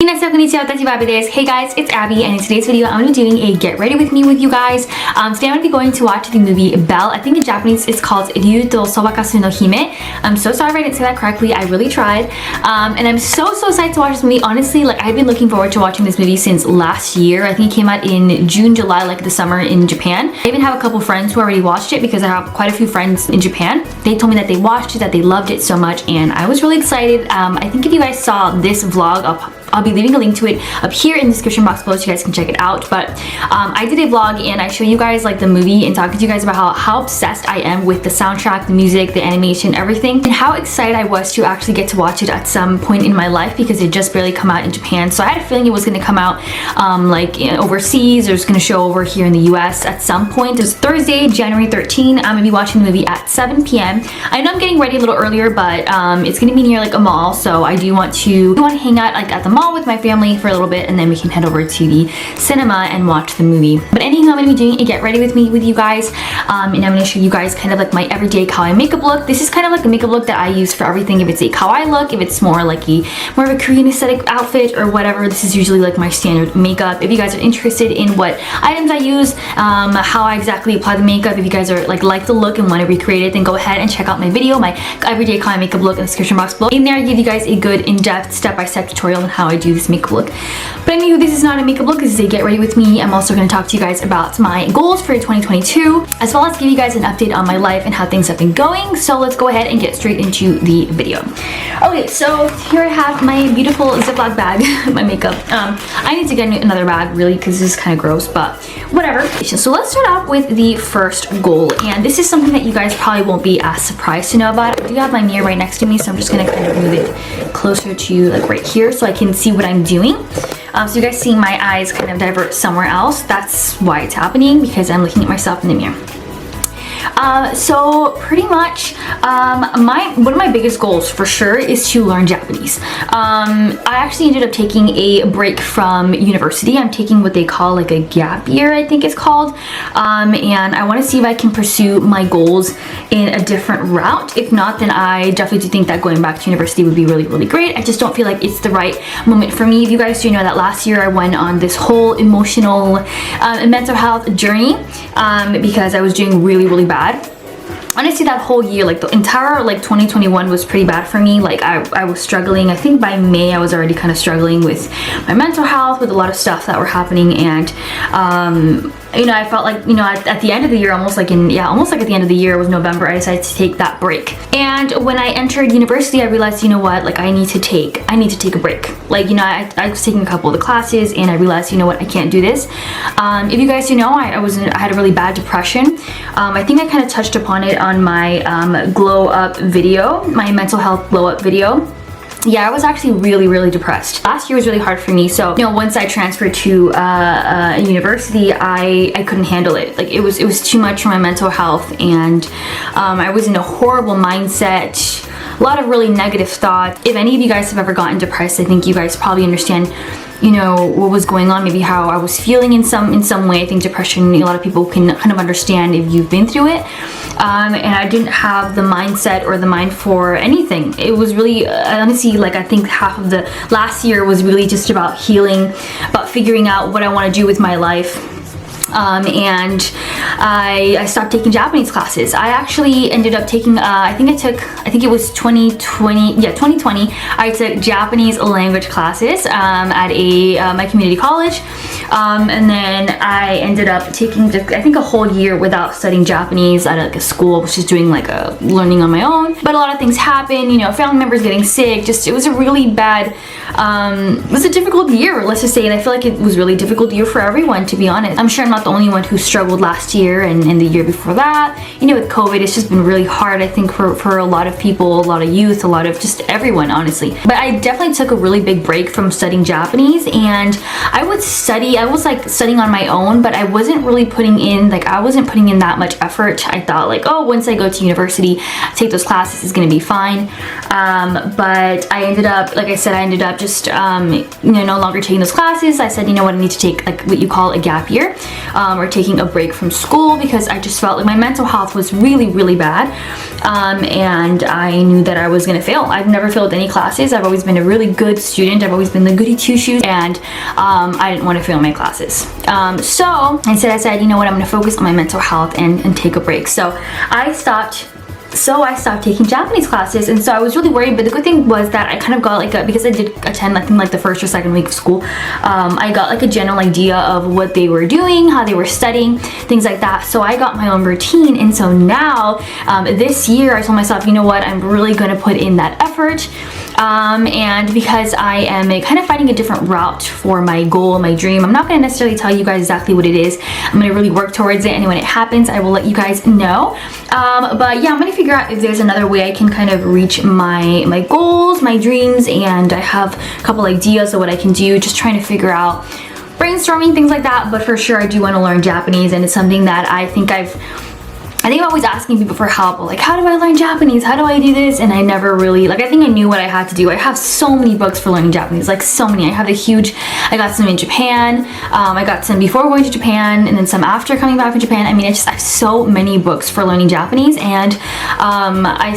みなさん、こんにちは。私はAbbyです. Hey guys, it's Abby, and in today's video, I'm going to be doing a get ready with me with you guys. Today I'm going to be going to watch the movie Belle. I think in Japanese it's called Ryuu to so Sobakasu no hime. I'm so sorry if I didn't say that correctly. I really tried. And I'm so excited to watch this movie. Honestly, like I've been looking forward to watching this movie since last year. I think it came out in June, July, like the summer in Japan. I even have a couple friends who already watched it because I have quite a few friends in Japan. They told me that they watched it, that they loved it so much, and I was really excited. I think if you guys saw this vlog, I'll be leaving a link to it up here in the description box below so you guys can check it out. But I did a vlog and I show you guys like the movie and talking to you guys about how obsessed I am with the soundtrack, the music, the animation, everything, and how excited I was to actually get to watch it at some point in my life because it just barely come out in Japan. So I had a feeling it was going to come out overseas, or it's going to show over here in the US at some point. It's Thursday, January 13. I'm going to be watching the movie at 7 p.m. I know I'm getting ready a little earlier, but it's going to be near like a mall, so I do want to hang out like at the mall with my family for a little bit, and then we can head over to the cinema and watch the movie. But anything I'm going to be doing a get ready with me with you guys, and I'm going to show you guys kind of like my everyday kawaii makeup look. This is kind of like a makeup look that I use for everything. If it's a kawaii look, if it's more like more of a Korean aesthetic outfit or whatever, this is usually like my standard makeup. If you guys are interested in what items I use, how I exactly apply the makeup, if you guys are like the look and want to recreate it, then go ahead and check out my video, my everyday kawaii makeup look, in the description box below. In there I give you guys a good in-depth step-by-step tutorial on how I do this makeup look. But anyway, this is not a makeup look, this is a get ready with me. I'm also going to talk to you guys about my goals for 2022, as well as give you guys an update on my life and how things have been going. So let's go ahead and get straight into the video. Okay, so here I have my beautiful Ziploc bag, my makeup. I need to get another bag really because this is kind of gross, but whatever. So let's start off with the first goal, and this is something that you guys probably won't be as surprised to know about. I do have my mirror right next to me, so I'm just going to kind of move it closer to like right here so I can see what I'm doing. So you guys see my eyes kind of divert somewhere else. That's why it's happening, because I'm looking at myself in the mirror. So pretty much one of my biggest goals for sure is to learn Japanese. I actually ended up taking a break from university. I'm taking what they call like a gap year, I think it's called, and I want to see if I can pursue my goals in a different route. If not, then I definitely do think that going back to university would be really great. I just don't feel like it's the right moment for me. If you guys do know that last year I went on this whole emotional and mental health journey because I was doing really bad. Honestly, that whole year, like the entire like 2021 was pretty bad for me. Like I was struggling. I think by May I was already kind of struggling with my mental health, with a lot of stuff that were happening, and you know, I felt like, you know, at the end of the year, almost like at the end of the year, it was November, I decided to take that break. And when I entered university, I realized, you know what, like I need to take a break. Like, you know, I was taking a couple of the classes and I realized, you know what, I can't do this. If you guys do know, I had a really bad depression. I think I kind of touched upon it on my glow up video, my mental health glow up video. Yeah, I was actually really depressed. Last year was really hard for me, so you know, once I transferred to university, I couldn't handle it. Like it was too much for my mental health, and I was in a horrible mindset, a lot of really negative thoughts. If any of you guys have ever gotten depressed, I think you guys probably understand, you know, what was going on, maybe how I was feeling in some way. I think depression, a lot of people can kind of understand if you've been through it. And I didn't have the mindset or the mind for anything. It was really, honestly, like I think half of the last year was really just about healing, about figuring out what I want to do with my life. And I stopped taking Japanese classes. I actually ended up taking, I think it was 2020, yeah, 2020, I took Japanese language classes at my community college. And then I ended up taking, I think, a whole year without studying Japanese at like a school. I was just doing like a learning on my own. But a lot of things happened, you know, family members getting sick, it was a really bad, it was a difficult year, let's just say, and I feel like it was really difficult year for everyone, to be honest. I'm sure I'm not the only one who struggled last year and the year before that. You know, with COVID, it's just been really hard, I think, for a lot of people, a lot of youth, a lot of just everyone, honestly. But I definitely took a really big break from studying Japanese, and I would study I was like studying on my own, but I wasn't really putting in that much effort. I thought like, oh, once I go to university, take those classes, is gonna be fine. But I ended up, like I said, just no longer taking those classes. I said, you know what, I need to take like what you call a gap year, or taking a break from school, because I just felt like my mental health was really bad, and I knew that I was gonna fail. I've never failed any classes. I've always been a really good student. I've always been the goody two shoes, and I didn't want to fail my classes. So instead I said, you know what, I'm gonna focus on my mental health and take a break. So I stopped taking Japanese classes, and so I was really worried. But the good thing was that I kind of got like because I did attend, I think, like the first or second week of school, I got like a general idea of what they were doing, how they were studying, things like that. So I got my own routine, and so now this year I told myself, you know what, I'm really going to put in that effort. And because I am kind of finding a different route for my goal, my dream, I'm not going to necessarily tell you guys exactly what it is. I'm going to really work towards it, and when it happens, I will let you guys know. But yeah, I'm going to figure out if there's another way I can kind of reach my goals, my dreams, and I have a couple ideas of what I can do, just trying to figure out, brainstorming, things like that. But for sure I do want to learn Japanese, and it's something that I think I'm always asking people for help, like, how do I learn Japanese? How do I do this? And I never really, like, I think I knew what I had to do. I have so many books for learning Japanese, like so many. I got some in Japan, I got some before going to Japan, and then some after coming back from Japan. I mean, I have so many books for learning Japanese, and I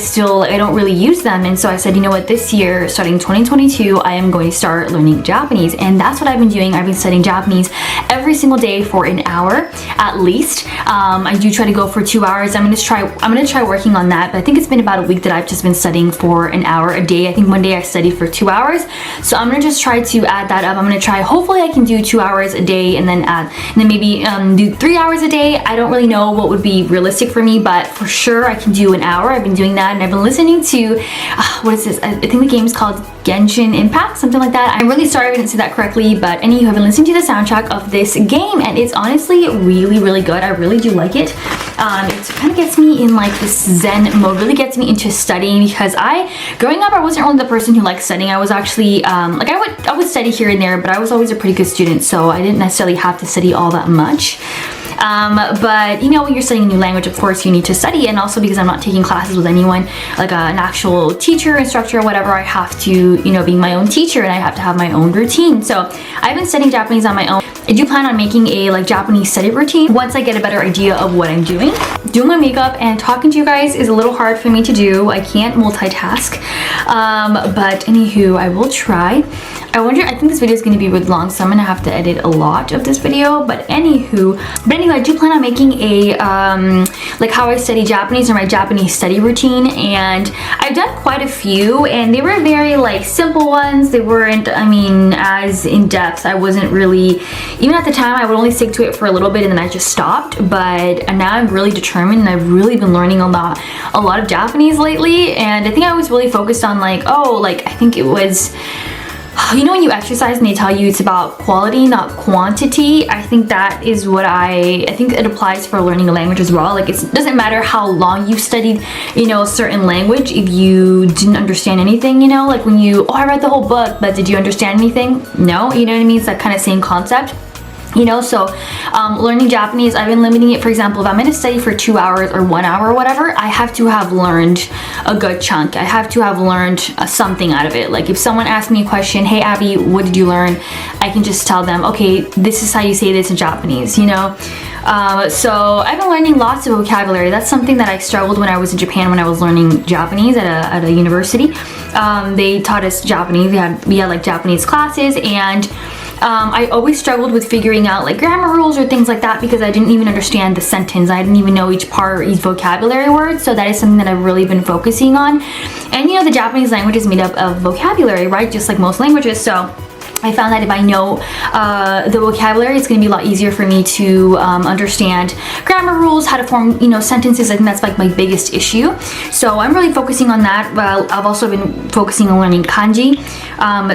don't really use them. And so I said, you know what, this year, starting 2022, I am going to start learning Japanese. And that's what I've been doing. I've been studying Japanese every single day for an hour at least. I do try to go for 2 hours. I'm gonna try working on that, but I think it's been about a week that I've just been studying for an hour a day. I think one day I studied for 2 hours, so I'm gonna just try to add that up. I'm gonna try, hopefully I can do 2 hours a day, and then maybe do 3 hours a day. I don't really know what would be realistic for me, but for sure I can do an hour. I've been doing that, and I've been listening to what is this? I think the game is called Genshin Impact, something like that. I'm really sorry I didn't say that correctly, but anywho, I've been listening to the soundtrack of this game, and it's honestly really good. I really do like it. It kind of gets me in like this Zen mode, really gets me into studying, because growing up, I wasn't really the person who liked studying. I was actually, like I would study here and there, but I was always a pretty good student, so I didn't necessarily have to study all that much. But you know, when you're studying a new language, of course you need to study, and also because I'm not taking classes with anyone, like an actual teacher, instructor, or whatever, I have to, you know, be my own teacher, and I have to have my own routine. So I've been studying Japanese on my own. I do plan on making a like Japanese study routine once I get a better idea of what I'm doing. Doing my makeup and talking to you guys is a little hard for me to do. I can't multitask, but anywho, I will try. I think this video is going to be really long, so I'm going to have to edit a lot of this video, but anyway, I do plan on making a like how I study Japanese, or my Japanese study routine, and I've done quite a few, and they were very like simple ones. They weren't, I mean, as in depth. I wasn't really, even at the time, I would only stick to it for a little bit and then I just stopped. But now I'm really determined, and I've really been learning a lot of Japanese lately. And I think I was really focused on like, I think it was, you know, when you exercise and they tell you it's about quality, not quantity. I think that is what I think it applies for learning a language as well. Like, it doesn't matter how long you studied, you know, a certain language, if you didn't understand anything, you know, like when I read the whole book, but did you understand anything? No, you know what I mean? It's that kind of same concept. You know, so learning Japanese, I've been limiting it. For example, if I'm going to study for 2 hours or 1 hour or whatever, I have to have learned a good chunk. I have to have learned something out of it. Like if someone asks me a question, hey Abby, what did you learn? I can just tell them, okay, this is how you say this in Japanese, you know? So I've been learning lots of vocabulary. That's something that I struggled when I was in Japan, when I was learning Japanese at a university. They taught us Japanese. We had like Japanese classes, and I always struggled with figuring out like grammar rules or things like that, because I didn't even understand the sentence. I didn't even know each part or each vocabulary word. So that is something that I've really been focusing on. And you know, the Japanese language is made up of vocabulary, right? Just like most languages. So I found that if I know the vocabulary, it's going to be a lot easier for me to understand grammar rules, how to form, you know, sentences. I think that's like my biggest issue. So I'm really focusing on that. Well, I've also been focusing on learning kanji.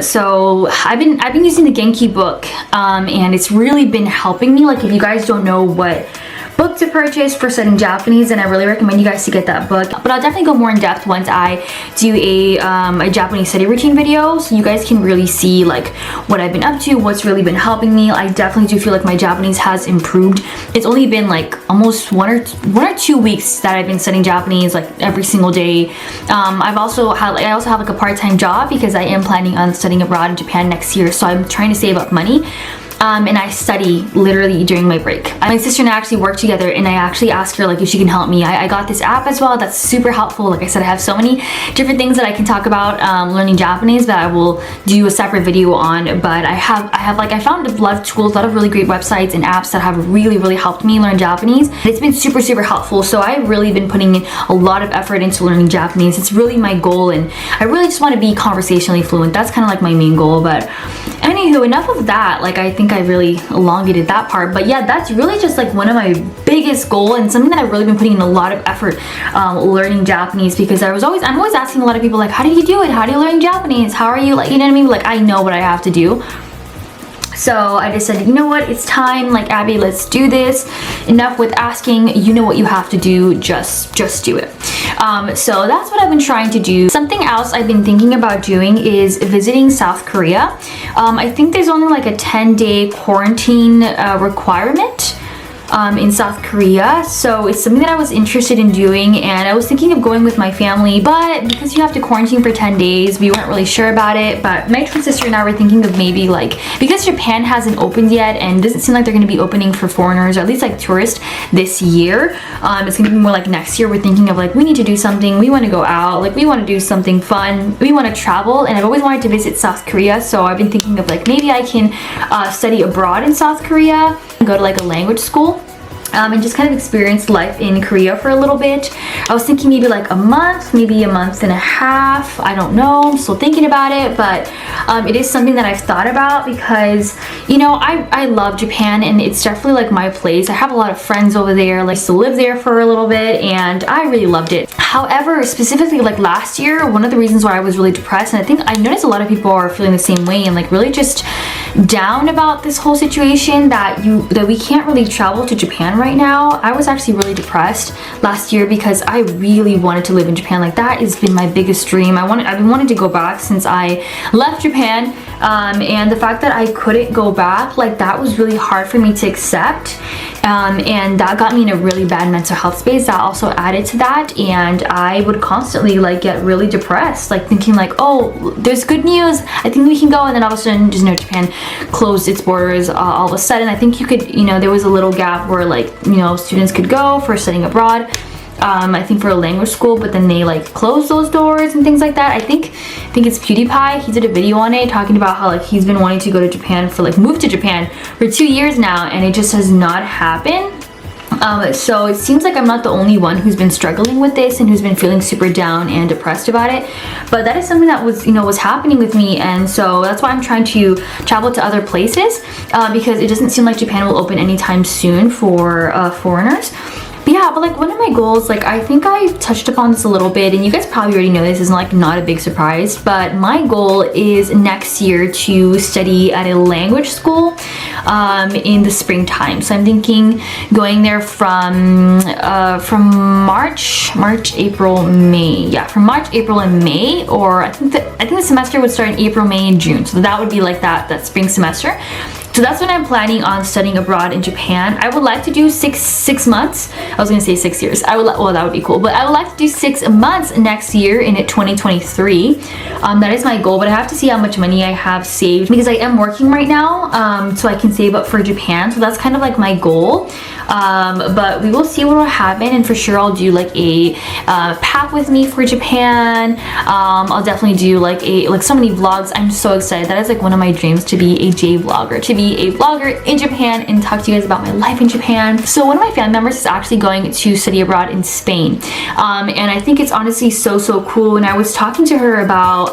So I've been using the Genki book, and it's really been helping me. Like if you guys don't know what book to purchase for studying Japanese, and I really recommend you guys to get that book. But I'll definitely go more in depth once I do a Japanese study routine video, so you guys can really see like what I've been up to, what's really been helping me. I definitely do feel like my Japanese has improved. It's only been like almost one or 2 weeks that I've been studying Japanese like every single day. I also have like a part-time job because I am planning on studying abroad in Japan next year, so I'm trying to save up money. And I study literally during my break. My sister and I actually work together, and I actually asked her like if she can help me. I got this app as well that's super helpful. Like I said, I have so many different things that I can talk about learning Japanese that I will do a separate video on. But I found a lot of tools, a lot of really great websites and apps that have really helped me learn Japanese. It's been super helpful. So I've really been putting in a lot of effort into learning Japanese. It's really my goal, and I really just want to be conversationally fluent. That's kind of like my main goal. But anywho, enough of that. Like I think I really elongated that part, but yeah, that's really just like one of my biggest goals and something that I've really been putting in a lot of effort learning Japanese, because I'm always asking a lot of people like, how do you do it? How do you learn Japanese? How are you, like, you know what I mean? Like I know what I have to do. So I just said, you know what, it's time, like Abby, let's do this. Enough with asking, you know what you have to do, just do it. So that's what I've been trying to do. Something else I've been thinking about doing is visiting South Korea. I think there's only like a 10-day quarantine requirement in South Korea, so it's something that I was interested in doing, and I was thinking of going with my family, but because you have to quarantine for 10 days, we weren't really sure about it. But my twin sister and I were thinking of maybe like, because Japan hasn't opened yet and doesn't seem like they're going to be opening for foreigners, or at least like tourists, this year. It's going to be more like next year. We're thinking of like, we need to do something, we want to go out, like we want to do something fun, we want to travel, and I've always wanted to visit South Korea, so I've been thinking of like, maybe I can study abroad in South Korea and go to like a language school. And just kind of experience life in Korea for a little bit. I was thinking maybe like a month, maybe a month and a half. I don't know. I'm still thinking about it, but it is something that I've thought about because, you know, I love Japan, and it's definitely like my place. I have a lot of friends over there. Like, I used to live there for a little bit, and I really loved it. However, specifically like last year, one of the reasons why I was really depressed, and I think I noticed a lot of people are feeling the same way and like really just down about this whole situation that we can't really travel to Japan right now. I was actually really depressed last year because I really wanted to live in Japan. Like that has been my biggest dream. I've been wanting to go back since I left Japan, and the fact that I couldn't go back, like that was really hard for me to accept, and that got me in a really bad mental health space. That also added to that, and I would constantly like get really depressed, like thinking like, oh, there's good news, I think we can go, and then all of a sudden just, you know, Japan closed its borders all of a sudden. I think you could, you know, there was a little gap where like, you know, students could go for studying abroad, I think for a language school, but then they like closed those doors and things like that. I think it's PewDiePie, he did a video on it talking about how like he's been wanting to go to Japan for like move to Japan for 2 years now, and it just has not happened. So it seems like I'm not the only one who's been struggling with this and who's been feeling super down and depressed about it, but that is something that was happening with me, and so that's why I'm trying to travel to other places, because it doesn't seem like Japan will open anytime soon for foreigners. But yeah, but like one of my goals, like I think I touched upon this a little bit, and you guys probably already know this, is like not a big surprise, but my goal is next year to study at a language school in the springtime. So I'm thinking going there from March, April, May. Yeah, from March, April, and May, or I think the semester would start in April, May, and June. So that would be like that spring semester. So that's when I'm planning on studying abroad in Japan. I would like to do six months. I was gonna say 6 years. Well, that would be cool. But I would like to do 6 months next year in 2023. That is my goal, but I have to see how much money I have saved because I am working right now, so I can save up for Japan. So that's kind of like my goal. But we will see what will happen, and for sure I'll do like a pack with me for Japan. I'll definitely do like so many vlogs. I'm so excited. That is like one of my dreams, to be a vlogger, to be a vlogger in Japan and talk to you guys about my life in Japan. So one of my family members is actually going to study abroad in Spain, and I think it's honestly so cool. And I was talking to her about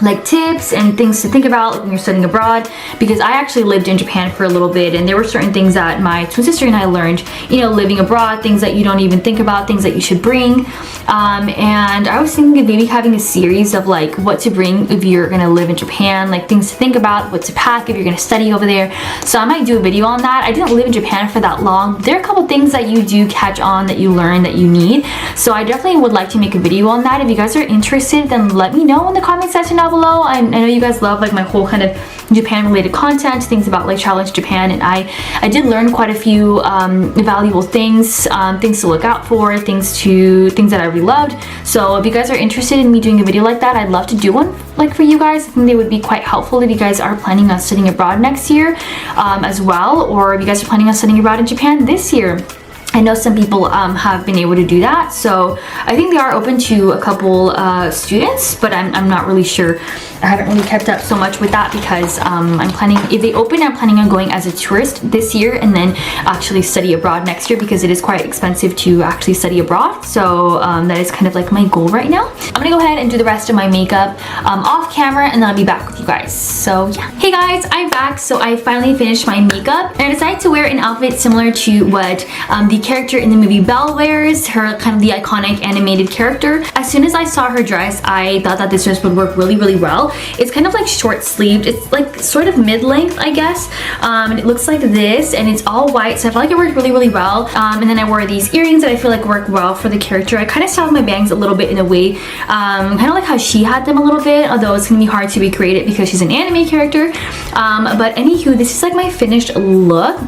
like tips and things to think about when you're studying abroad, because I actually lived in Japan for a little bit, and there were certain things that my twin sister and I learned, you know, living abroad, things that you don't even think about, things that you should bring. And I was thinking of maybe having a series of like what to bring if you're gonna live in Japan, like things to think about, what to pack if you're gonna study over there. So I might do a video on that. I didn't live in Japan for that long. There are a couple things that you do catch on, that you learn, that you need. So I definitely would like to make a video on that. If you guys are interested, then let me know in the comment section down below. I know you guys love like my whole kind of Japan related content, things about like traveling to Japan, and I did learn quite a few valuable things, things to look out for, things that I really loved. So if you guys are interested in me doing a video like that, I'd love to do one like for you guys. I think they would be quite helpful if you guys are planning on studying abroad next year as well, or if you guys are planning on studying abroad in Japan this year. I know some people have been able to do that, so I think they are open to a couple students, but I'm not really sure. I haven't really kept up so much with that because I'm planning, if they open, I'm planning on going as a tourist this year and then actually study abroad next year, because it is quite expensive to actually study abroad. So that is kind of like my goal right now. I'm gonna go ahead and do the rest of my makeup off camera, and then I'll be back with you guys. So yeah. Hey guys, I'm back. So I finally finished my makeup, and I decided to wear an outfit similar to what the character in the movie Belle wears, her kind of the iconic animated character. As soon as I saw her dress, I thought that this dress would work really, really well. It's kind of like short sleeved. It's like sort of mid-length, I guess. And it looks like this, and it's all white, so I feel like it worked really, really well. And then I wore these earrings that I feel like work well for the character. I kind of styled my bangs a little bit in a way, kind of like how she had them a little bit, although it's gonna be hard to recreate it because she's an anime character. But anywho, this is like my finished look.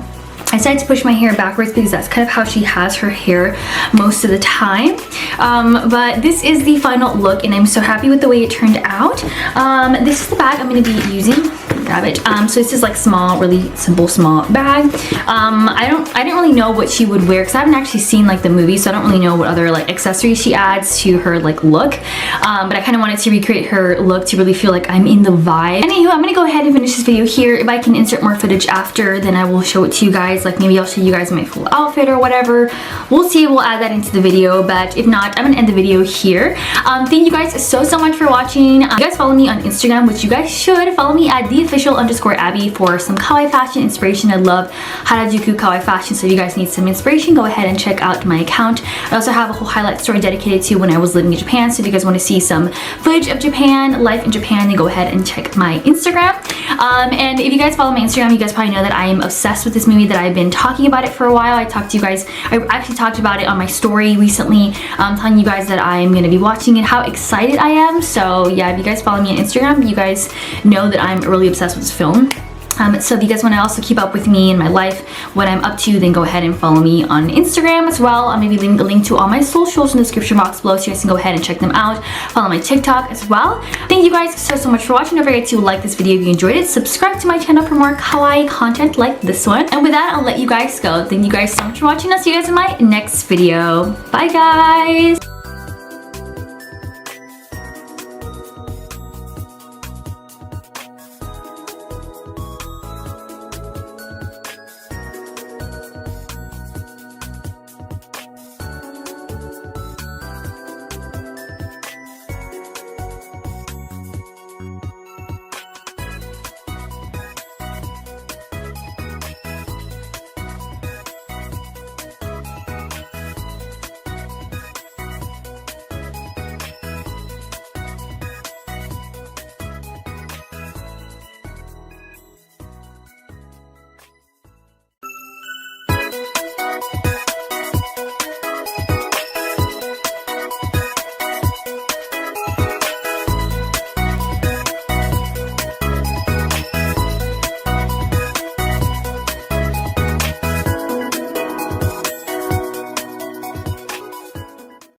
I decided to push my hair backwards because that's kind of how she has her hair most of the time. But this is the final look, and I'm so happy with the way it turned out. This is the bag I'm going to be using. Grab it. So this is like small, really simple, small bag. I didn't really know what she would wear because I haven't actually seen like the movie, so I don't really know what other like accessories she adds to her like look. But I kind of wanted to recreate her look to really feel like I'm in the vibe. Anywho, I'm gonna go ahead and finish this video here. If I can insert more footage after, then I will show it to you guys. Like maybe I'll show you guys my full outfit or whatever. We'll see. We'll add that into the video. But if not, I'm gonna end the video here. Thank you guys so much for watching. You guys follow me on Instagram, which you guys should. Follow me at @theofficial_Abby for some kawaii fashion inspiration. I love Harajuku kawaii fashion, so if you guys need some inspiration, go ahead and check out my account. I also have a whole highlight story dedicated to when I was living in Japan, so if you guys want to see some footage of Japan, life in Japan, then go ahead and check my Instagram. And if you guys follow my Instagram, you guys probably know that I am obsessed with this movie, that I've been talking about it for a while. I actually talked about it on my story recently, telling you guys that I'm going to be watching it, how excited I am. So yeah, if you guys follow me on Instagram, you guys know that I'm really obsessed with this film. So if you guys want to also keep up with me and my life, what I'm up to, then go ahead and follow me on Instagram as well. I'll maybe leave a link to all my socials in the description box below, so you guys can go ahead and check them out. Follow my TikTok as well. Thank you guys so much for watching. Don't forget to like this video if you enjoyed it. Subscribe to my channel for more kawaii content like this one. And with that, I'll let you guys go. Thank you guys so much for watching. I'll see you guys in my next video. Bye guys!